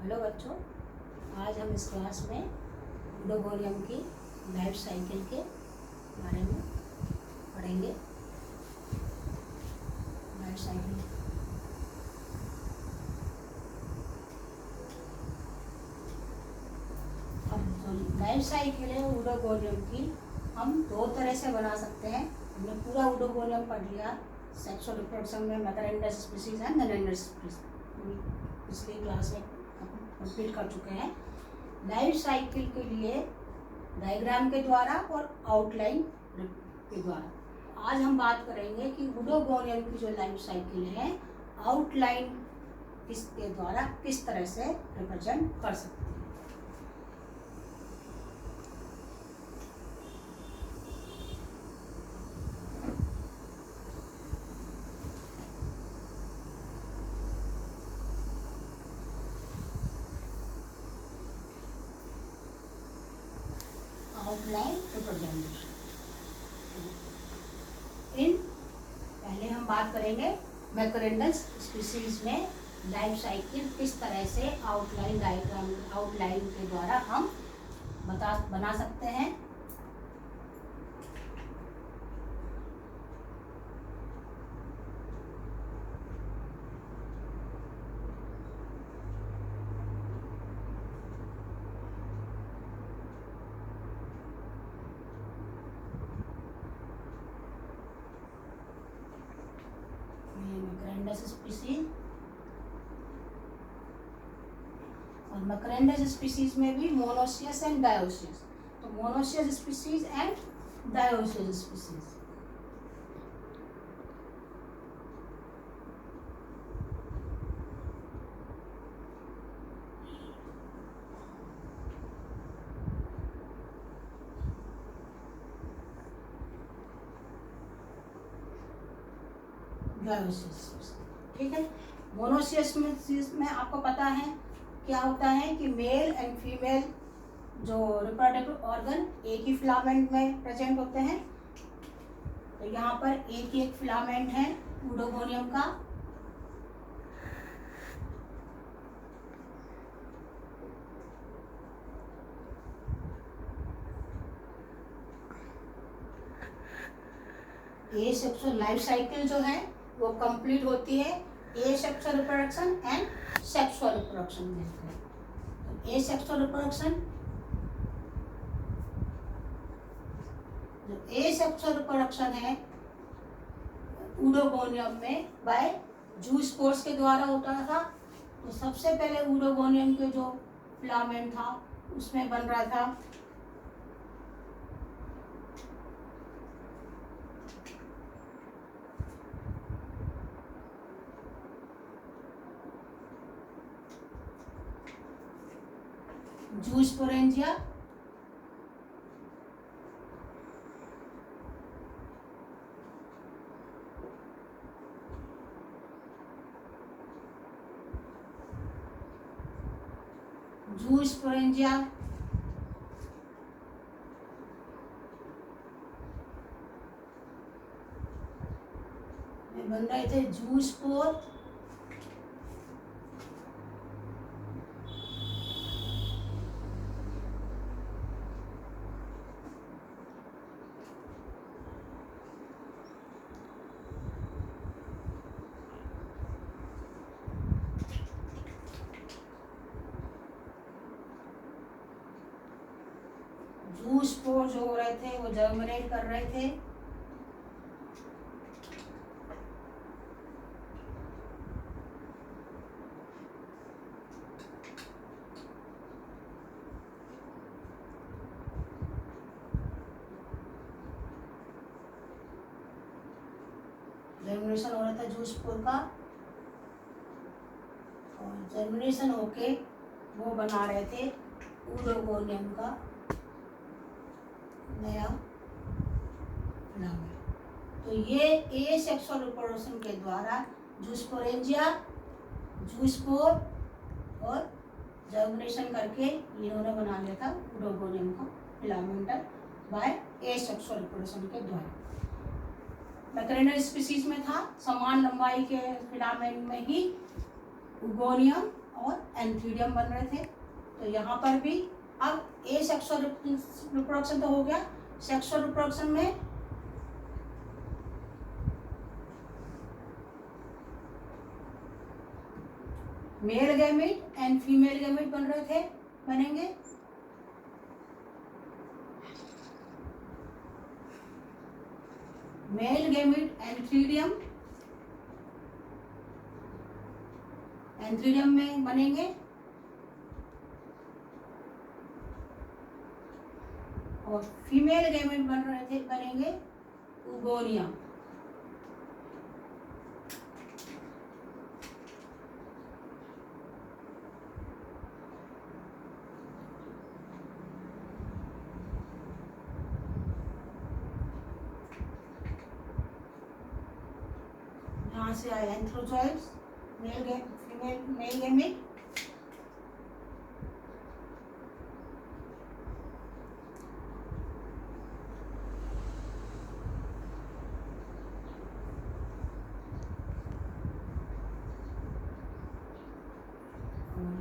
Hello बच्चों, आज हम इस क्लास में उडोगोनियम की लाइफ साइकिल के बारे में पढ़ेंगे। लाइफ साइकिल लाइफ साइकिल है उडोगोनियम की, हम दो तरह से बना सकते हैं। हमने पूरा उडोगोनियम पढ़ लिया। सेक्सुअल रिप्रोडक्शन में mother and species and non and species पिछली क्लास में कंप्लीट कर चुके हैं। लाइफ साइकिल के लिए डायग्राम के द्वारा और आउटलाइन के द्वारा आज हम बात करेंगे कि उडोगोनियम की जो लाइफ साइकिल है आउटलाइन इसके द्वारा किस तरह से रिप्रेजेंट कर सकते हैं। आउटलाइन रिप्रेजेंटेशन पहले हम बात करेंगे मैकरेंडस स्पीसीज में लाइफ साइकिल किस तरह से आउटलाइन डायग्राम आउटलाइन के द्वारा हम बना सकते हैं। मैकरेंडस स्पीसीज और मैकरेंडस स्पीसीज में भी मोनोसियस एंड डायोसियस, तो monoecious species and dioecious species. ठीक है। मोनोसियस में आपको पता है क्या होता है कि मेल एंड फीमेल जो रिप्रोडक्टिव ऑर्गन एक ही फिलामेंट में प्रेजेंट होते हैं। तो यहाँ पर एक ही एक फिलामेंट है उडोगोनियम का। ए सेक्सुअल लाइफ साइकिल जो है वो कंप्लीट होती है ए sexual reproduction and sexual reproduction में। तो ए सेक्सुअल रिप्रोडक्शन जो ए सेक्सुअल रिप्रोडक्शन है उडोगोनियम में बाय जूस्पोर्स के द्वारा होता था। तो सबसे पहले उडोगोनियम के जो फिलामेंट था उसमें बन रहा था जूस्पोरेंजिया, जूस्पोरेंजिया में बन रहे थे जूस्पोर, जूस्पोर जो हो रहे थे वो जर्मिनेट कर रहे थे। जर्मिनेशन हो रहा था जूस्पोर का और जर्मिनेशन होके वो बना रहे थे उडोगोनियम का नया फिलामेंट। तो ये ए सेक्सुअल रिप्रोडक्शन के द्वारा जूस्पोरेंजिया, जूस्पोर और जर्मिनेशन करके इन्होंने बना लिया था उडोगोनियम का फिलामेंटल बाय ए सेक्सुअल रिप्रोडक्शन के द्वारा। मैकरेंडस स्पीसीज में था समान लंबाई के फिलामेंट में ही उगोनियम और एंथीडियम बन रहे थे। तो यहाँ पर भी अब ए सेक्सुअल रिप्रोडक्शन तो हो गया। सेक्सुअल रिप्रोडक्शन में male gamete and female gamete बन रहे थे, बनेंगे। मेल गैमेट एंथीडियम में बनेंगे, और फीमेल गैमेट बनेंगे उगोनिया। यहाँ से आए एंथ्रोजॉइड्स, मेल गैमेट,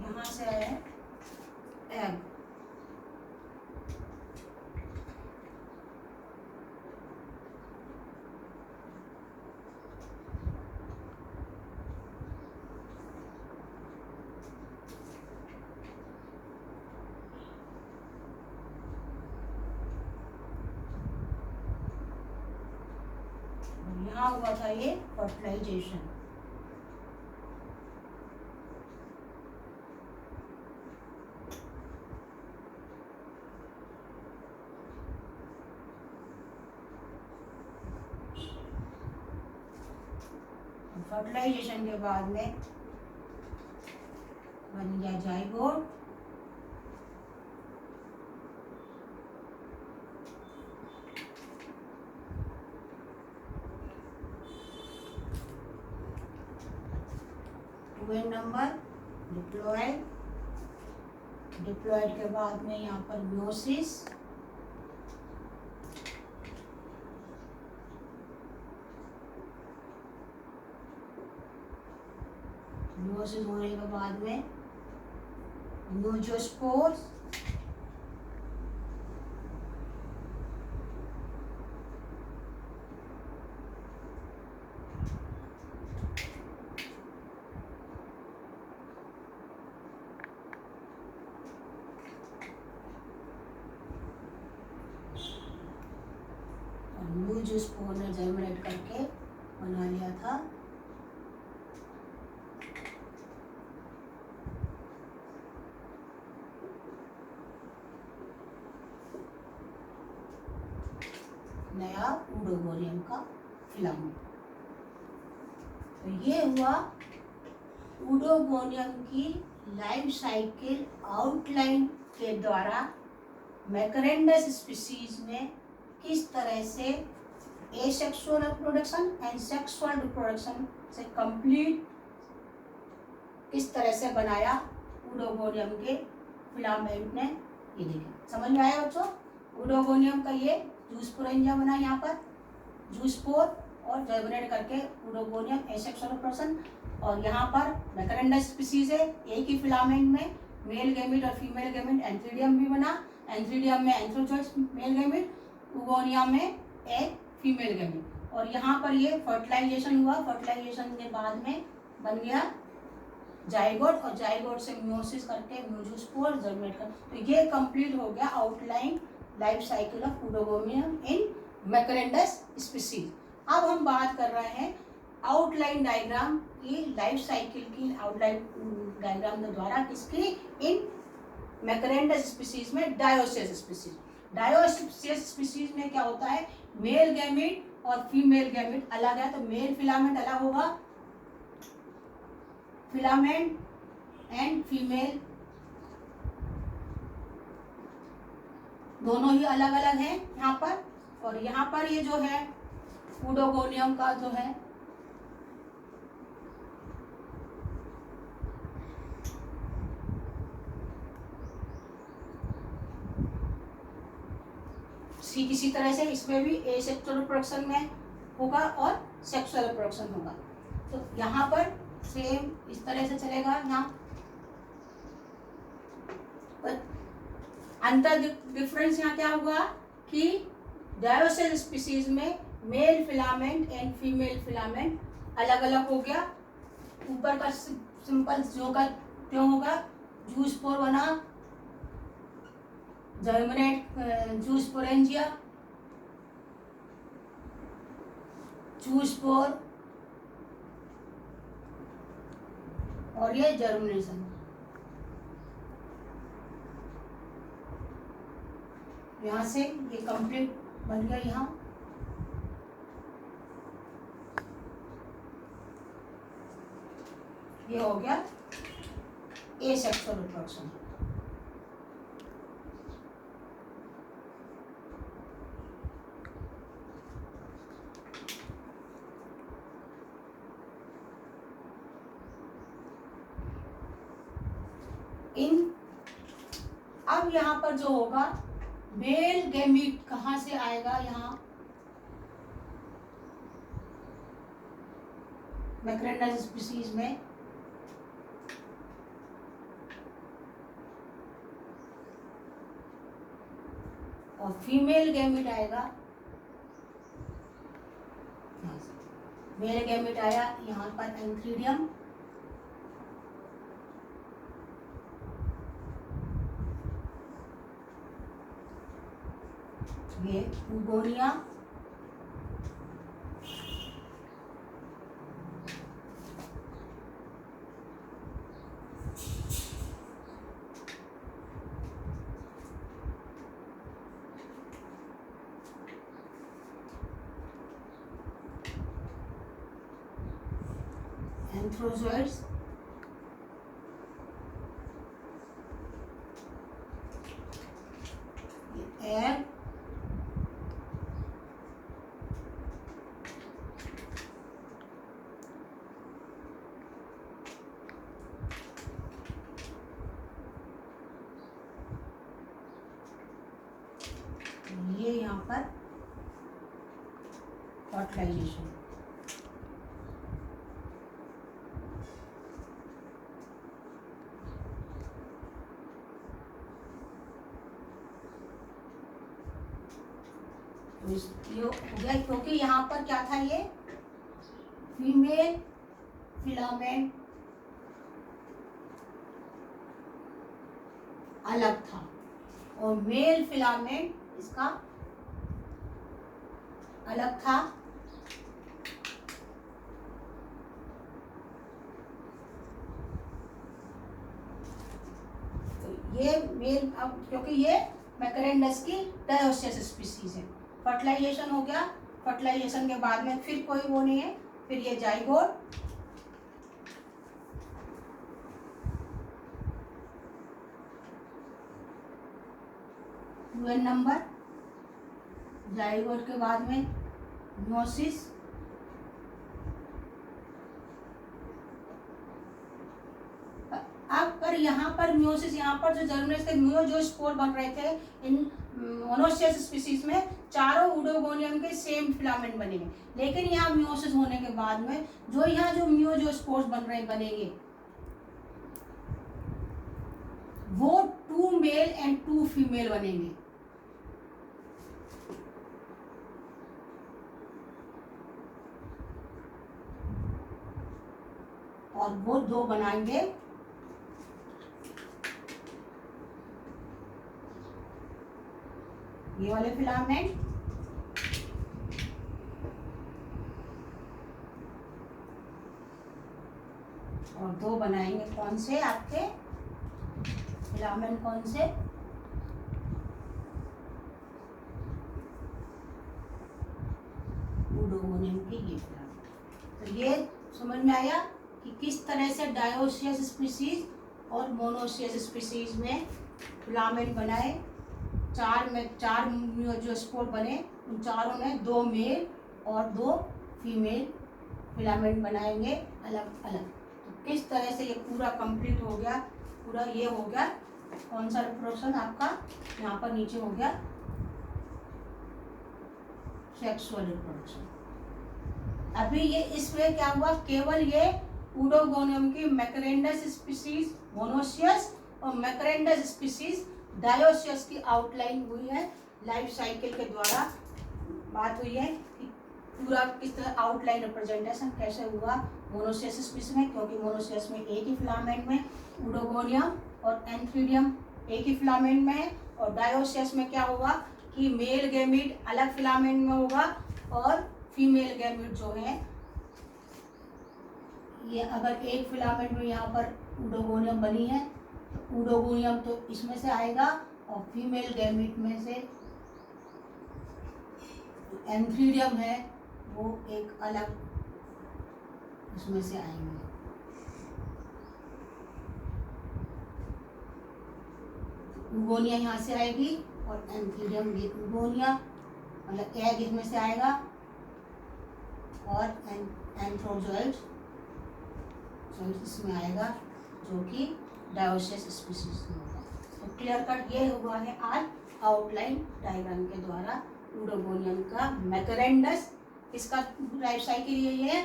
यहाँ से आया एग। यहाँ हुआ था ये फर्टिलाइजेशन। फर्टिलाइजेशन के बाद में बन गया जाइगोट, नंबर डिप्लॉयड, डिप्लॉयड के बाद में यहाँ पर मियोसिस, मियोसिस होने के बाद में न्यूजोस्पोर्स, न्यूजोस्पोर ने जर्मिनेट करके बना लिया था नया उडोगोनियम का फिलामेंट। तो ये हुआ उडोगोनियम की लाइफ साइकिल आउटलाइन के द्वारा मैकरेंडस स्पीसीज में किस तरह से asexual reproduction and sexual reproduction से कंप्लीट किस तरह से बनाया उडोगोनियम के फिलामेंट ने, ये देखिए। समझ में आया बच्चों? उडोगोनियम का ये जूस्पोरेंजिया बना यहाँ पर, जूस्पोर और जर्मिनेट करके उडोगोनियम एसेक्सुअल रिप्रोडक्शन। और यहाँ पर मैकरेंडस स्पीसीज है, एक ही फिलामेंट में मेल गैमेट और फीमेल गैमेट। एंथीडियम भी बना, एंथीडियम में एंथ्रोजोइड्स मेल गैमेट, उगोनिया में एक फीमेल गैमेट। और यहाँ पर ये फर्टिलाइजेशन हुआ, फर्टिलाइजेशन के बाद में बन गया जाइगोट, और जाइगोट से मियोसिस करके म्यूजोस्पोर जर्मिनेट कर। तो ये कंप्लीट हो गया outline life cycle of Oedogonium in macrandrous species. अब हम बात कर रहे हैं आउटलाइन डायग्राम की, लाइफ साइकिल की आउटलाइन डायग्राम के द्वारा किसकी, इन मैकरेंडस स्पीसीज में डायोसियस स्पीसीज। डायोसियस स्पीसीज में क्या होता है, मेल गैमेट और फीमेल गैमेट अलग है। तो मेल फिलामेंट अलग होगा, फिलामेंट एंड फीमेल दोनों ही अलग अलग हैं यहाँ पर। और यहाँ पर ये जो है उडोगोनियम का जो है किसी तरह से इसमें भी एसेक्सुअल रिप्रोडक्शन में होगा और सेक्सुअल रिप्रोडक्शन होगा। तो यहाँ पर सेम इस तरह से चलेगा। यहाँ अंतर डिफरेंस यहाँ क्या हुआ कि डायोसिस स्पीसीज में male filament and female filament अलग अलग हो गया। ऊपर का सिंपल जो का क्यों होगा, जूस्पोर बना, जर्मिनेट जूस्पोरेंजिया, जूस्पोर, और ये जर्मिनेशन। यहाँ से ये कंप्लीट बन गया। यहाँ ये हो गया एसेक्सुअल रिप्रोडक्शन। अब यहाँ पर जो होगा मेल गैमीट कहाँ से आएगा, यहाँ मैक्रेंडस स्पीसीज में और फीमेल गैमीट आएगा। मेल गैमीट आया यहाँ पर एंथ्रीडियम, ये उगोनिया, एंथ्रोजोइड्स, एयर, ये यहाँ पर फर्टिलाइजेशन। ये हो गया क्योंकि यहाँ पर क्या था, ये फीमेल फिलामेंट अलग था और मेल फिलामेंट इसका अलग था। तो ये मेल, अब क्योंकि ये मैक्रेंडस की डायोसिस स्पीसीज है। फर्टिलाइजेशन हो गया, फर्टिलाइजेशन के बाद में फिर कोई वो नहीं है, फिर ये जाइगोट, यूएन नंबर, जाइगोट के बाद में मियोसिस, अब पर यहाँ पर मियोसिस, यहाँ पर जो जर्मिनेशन थे, म्यो जो स्पोर बन रहे थे इन मोनोसियस स्पीसीज में, चारों उडोगोनियम के सेम फिलामेंट बनेंगे। लेकिन यहाँ मियोसिस होने के बाद में जो यहाँ जो म्यो जो स्पोर्स बन रहे बनेंगे वो 2 मेल एंड 2 फीमेल बनेंगे। और वो 2 बनाएंगे ये वाले फिलामेंट, और 2 बनाएंगे कौन से आपके फिलामेंट, कौन से, उडोगोनियम के ये फिलामेंट। तो ये समझ में आया कि किस तरह से डायोसियस स्पीसीज और मोनोसियस स्पीसीज में फिलामेंट बनाए। 4 जो स्पोर बने उन चारों में 2 मेल और 2 फीमेल फिलामेंट बनाएंगे अलग अलग। तो किस तरह से ये पूरा कंप्लीट हो गया, पूरा ये हो गया कौन सा रिप्रोडक्शन आपका, यहाँ पर नीचे हो गया सेक्सुअल रिप्रोडक्शन। अभी ये इसमें क्या हुआ, केवल ये उडोगोनियम की मैक्रेंडस स्पीसीज मोनोसियस और मैक्रेंडस स्पीसीज डायोसियस की आउटलाइन हुई है, लाइफ साइकिल के द्वारा बात हुई है कि पूरा किस तरह आउटलाइन रिप्रेजेंटेशन कैसे हुआ मोनोसियस स्पीशीज में, क्योंकि मोनोसियस में एक ही फिलामेंट में यूडोगोनियम और एंथ्रीडियम एक ही फिलामेंट में है, और डायोसियस में क्या होगा कि मेल गैमीट अलग फिलामेंट में होगा और फीमेल गैमीट जो है ये अगर एक फिलामेंट में यहाँ पर यूडोगोनियम बनी है तो यूडोगोनियम तो इसमें से आएगा और फीमेल गैमीट में से एंथ्रीडियम है वो एक अलग इसमें से आएंगे। यूगोनिया यहाँ से आएगी और एंथ्रीडियम ये यूगोनिया मतलब एग इसमें से आएगा और एंथ्रोजोइड इसमें आएगा जो कि डायोसियस स्पीशीज में होगा। तो क्लियर कट ये हुआ है आज आउटलाइन डायग्राम के द्वारा यूडोगोनियम का मैकरेंडस, इसका लाइफ साइकिल यही है।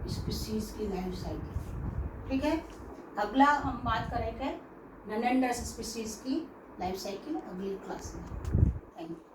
स्पीशीज की लाइफ साइकिल, ठीक है। अगला हम बात करेंगे ननेंडर्स स्पीशीज की लाइफ साइकिल अगली क्लास में। Thank you.